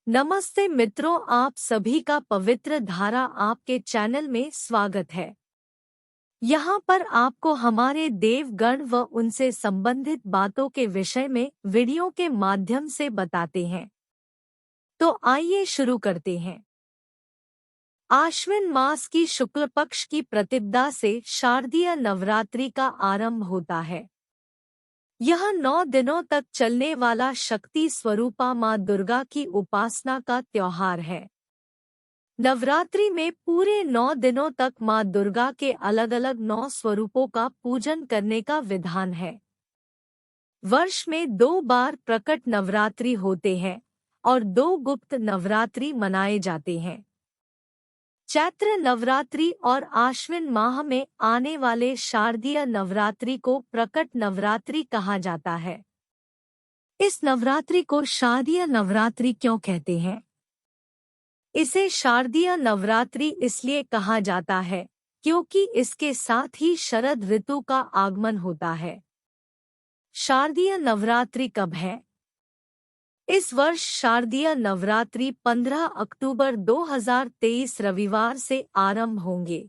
नमस्ते मित्रों, आप सभी का पवित्र धारा आपके चैनल में स्वागत है। यहाँ पर आपको हमारे देवगण व उनसे संबंधित बातों के विषय में वीडियो के माध्यम से बताते हैं। तो आइए शुरू करते हैं। आश्विन मास की शुक्ल पक्ष की प्रतिपदा से शारदीय नवरात्रि का आरंभ होता है। यह 9 दिनों तक चलने वाला शक्ति स्वरूपा माँ दुर्गा की उपासना का त्योहार है। नवरात्रि में पूरे 9 दिनों तक माँ दुर्गा के अलग अलग 9 स्वरूपों का पूजन करने का विधान है। वर्ष में 2 बार प्रकट नवरात्रि होते हैं और 2 गुप्त नवरात्रि मनाए जाते हैं। चैत्र नवरात्रि और आश्विन माह में आने वाले शारदीय नवरात्रि को प्रकट नवरात्रि कहा जाता है। इस नवरात्रि को शारदीय नवरात्रि क्यों कहते हैं? इसे शारदीय नवरात्रि इसलिए कहा जाता है क्योंकि इसके साथ ही शरद ऋतु का आगमन होता है। शारदीय नवरात्रि कब है? इस वर्ष शारदीय नवरात्रि 15 अक्टूबर 2023 रविवार से आरंभ होंगे।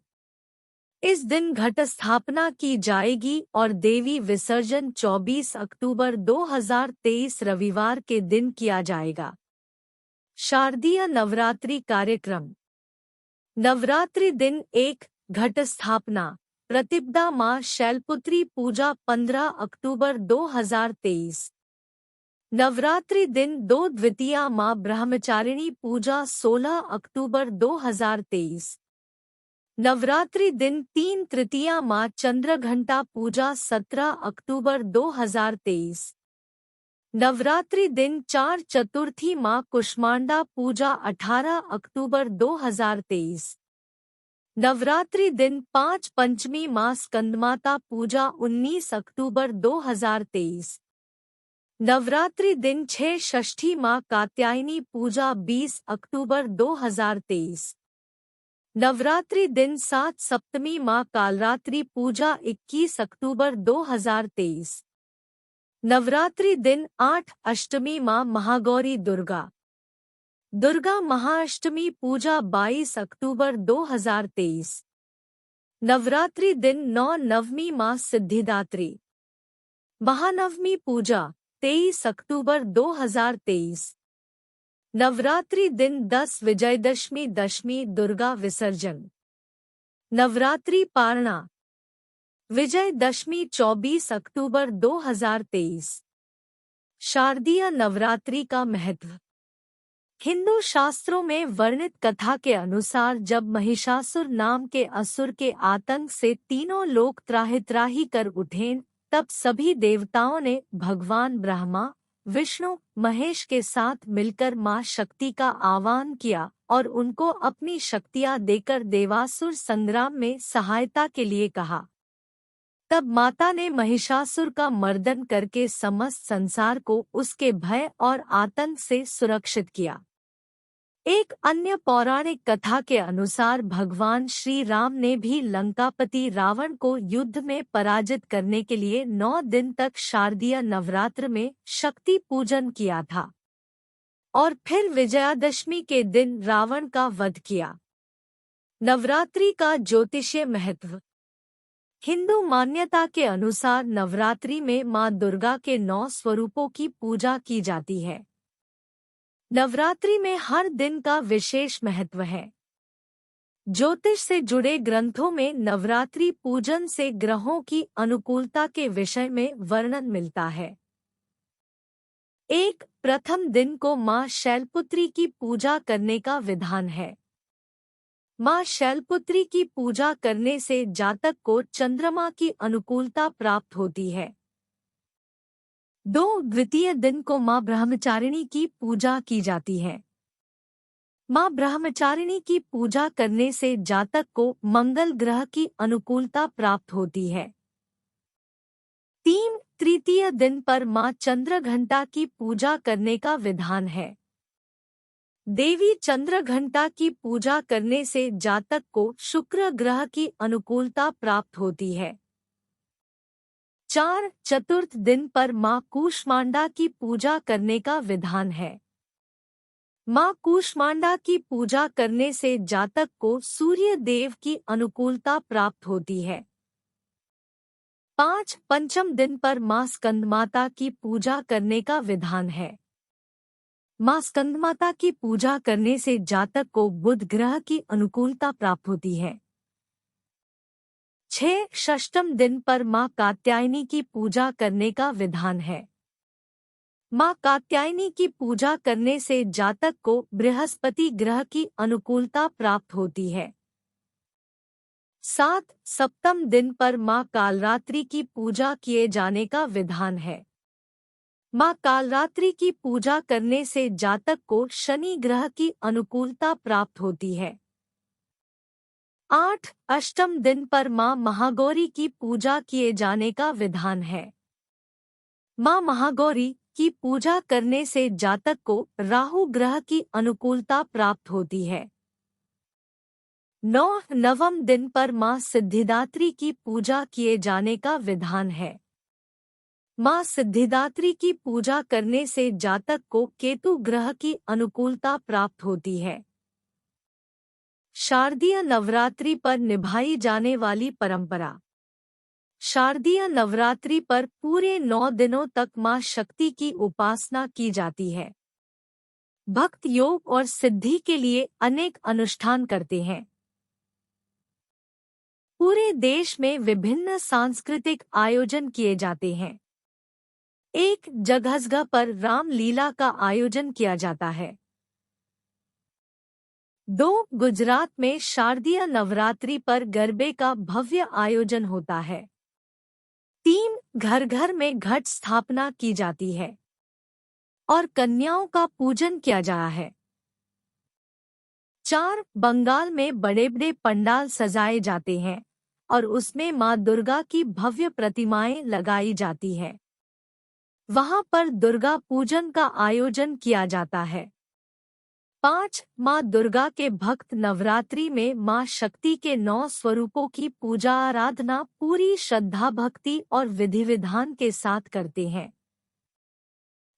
इस दिन घट स्थापना की जाएगी और देवी विसर्जन 24 अक्टूबर 2023 रविवार के दिन किया जाएगा। शारदीय नवरात्रि कार्यक्रम। नवरात्रि दिन 1 घट स्थापना प्रतिपदा माँ शैलपुत्री पूजा 15 अक्टूबर 2023। नवरात्रि दिन 2 द्वितीया माँ ब्रह्मचारिणी पूजा 16 अक्टूबर 2023। नवरात्रि दिन 3 तृतीया माँ चंद्रघंटा पूजा 17 अक्टूबर 2023। नवरात्रि दिन 4 चतुर्थी माँ कुष्मांडा पूजा 18 अक्टूबर 2023। नवरात्रि दिन 5 पंचमी माँ स्कंदमाता पूजा 19 अक्टूबर 2023। नवरात्रि दिन 6 षष्ठी माँ कात्यायनी पूजा 20 अक्टूबर 2023। नवरात्रि दिन 7 सप्तमी माँ कालरात्रि पूजा 21 अक्टूबर 2023। नवरात्रि दिन 8 अष्टमी माँ महागौरी दुर्गा महाअष्टमी पूजा 22 अक्टूबर 2023। नवरात्रि दिन 9 नवमी माँ सिद्धिदात्री महानवमी पूजा 23 अक्टूबर 2023। नवरात्रि दिन 10 विजयदशमी दशमी दुर्गा विसर्जन। नवरात्रि पारणा विजयदशमी 24 अक्टूबर 2023। शारदीय नवरात्रि का महत्व। हिंदू शास्त्रों में वर्णित कथा के अनुसार जब महिषासुर नाम के असुर के आतंक से तीनों लोक त्राहि कर उठे, तब सभी देवताओं ने भगवान ब्रह्मा, विष्णु, महेश के साथ मिलकर मां शक्ति का आह्वान किया और उनको अपनी शक्तियां देकर देवासुर संग्राम में सहायता के लिए कहा। तब माता ने महिषासुर का मर्दन करके समस्त संसार को उसके भय और आतंक से सुरक्षित किया। एक अन्य पौराणिक कथा के अनुसार भगवान श्री राम ने भी लंकापति रावण को युद्ध में पराजित करने के लिए 9 दिन तक शारदीय नवरात्र में शक्ति पूजन किया था और फिर विजयादशमी के दिन रावण का वध किया। नवरात्रि का ज्योतिषीय महत्व। हिंदू मान्यता के अनुसार नवरात्रि में मां दुर्गा के 9 स्वरूपों की पूजा की जाती है। नवरात्रि में हर दिन का विशेष महत्व है। ज्योतिष से जुड़े ग्रंथों में नवरात्रि पूजन से ग्रहों की अनुकूलता के विषय में वर्णन मिलता है। 1 प्रथम दिन को मां शैलपुत्री की पूजा करने का विधान है। मां शैलपुत्री की पूजा करने से जातक को चंद्रमा की अनुकूलता प्राप्त होती है। 2 द्वितीय दिन को मां ब्रह्मचारिणी की पूजा की जाती है। मां ब्रह्मचारिणी की पूजा करने से जातक को मंगल ग्रह की अनुकूलता प्राप्त होती है। 3 तृतीय दिन पर मां चंद्रघंटा की पूजा करने का विधान है। देवी चंद्रघंटा की पूजा करने से जातक को शुक्र ग्रह की अनुकूलता प्राप्त होती है। 4 चतुर्थ दिन पर मां कूष्मांडा की पूजा करने का विधान है। माँ कूष्मांडा की पूजा करने से जातक को सूर्य देव की अनुकूलता प्राप्त होती है। 5. पंचम दिन पर माँ स्कंदमाता की पूजा करने का विधान है। माँ स्कंदमाता की पूजा करने से जातक को बुध ग्रह की अनुकूलता प्राप्त होती है। 6. षष्ठम दिन पर माँ कात्यायनी की पूजा करने का विधान है। माँ कात्यायनी की पूजा करने से जातक को बृहस्पति ग्रह की अनुकूलता प्राप्त होती है। 7. सप्तम दिन पर माँ कालरात्रि की पूजा किए जाने का विधान है। माँ कालरात्रि की पूजा करने से जातक को शनि ग्रह की अनुकूलता प्राप्त होती है। 8. अष्टम दिन पर माँ महागौरी की पूजा किए जाने का विधान है। माँ महागौरी की पूजा करने से जातक को राहु ग्रह की अनुकूलता प्राप्त होती है। 9. नवम दिन पर माँ सिद्धिदात्री की पूजा किए जाने का विधान है। माँ सिद्धिदात्री की पूजा करने से जातक को केतु ग्रह की अनुकूलता प्राप्त होती है। शारदीय नवरात्रि पर निभाई जाने वाली परंपरा। शारदीय नवरात्रि पर पूरे 9 दिनों तक माँ शक्ति की उपासना की जाती है। भक्त योग और सिद्धि के लिए अनेक अनुष्ठान करते हैं। पूरे देश में विभिन्न सांस्कृतिक आयोजन किए जाते हैं। एक जगह पर रामलीला का आयोजन किया जाता है। 2. गुजरात में शारदीय नवरात्रि पर गरबे का भव्य आयोजन होता है। 3. घर घर में घट स्थापना की जाती है और कन्याओं का पूजन किया जाता है। 4. बंगाल में बड़े बड़े पंडाल सजाए जाते हैं और उसमें माँ दुर्गा की भव्य प्रतिमाएं लगाई जाती है। वहां पर दुर्गा पूजन का आयोजन किया जाता है। 5. माँ दुर्गा के भक्त नवरात्रि में माँ शक्ति के 9 स्वरूपों की पूजा आराधना पूरी श्रद्धा भक्ति और विधि विधान के साथ करते हैं।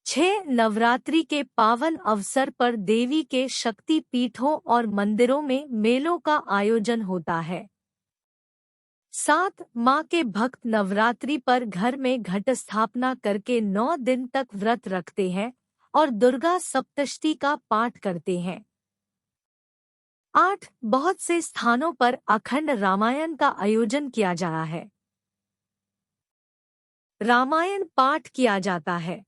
6. नवरात्रि के पावन अवसर पर देवी के शक्ति पीठों और मंदिरों में मेलों का आयोजन होता है। 7. माँ के भक्त नवरात्रि पर घर में घट स्थापना करके 9 दिन तक व्रत रखते हैं और दुर्गा सप्तशती का पाठ करते हैं। 8. बहुत से स्थानों पर अखंड रामायण का आयोजन किया जाता है। रामायण पाठ किया जाता है।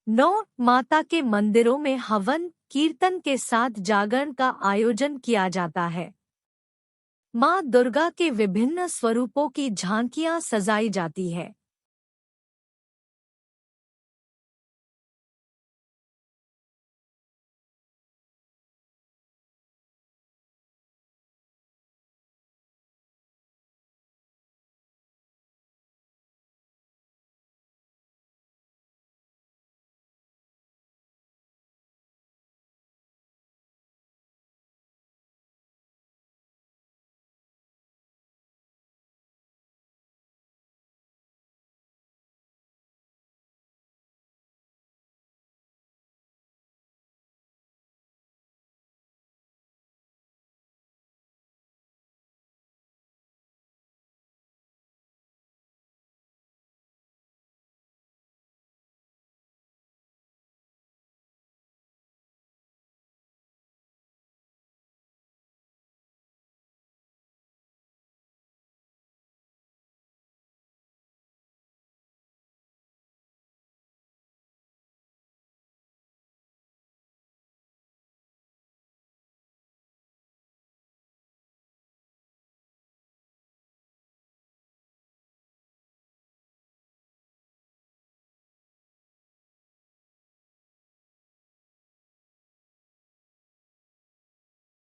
9. माता के मंदिरों में हवन कीर्तन के साथ जागरण का आयोजन किया जाता है। माँ दुर्गा के विभिन्न स्वरूपों की झांकियां सजाई जाती है।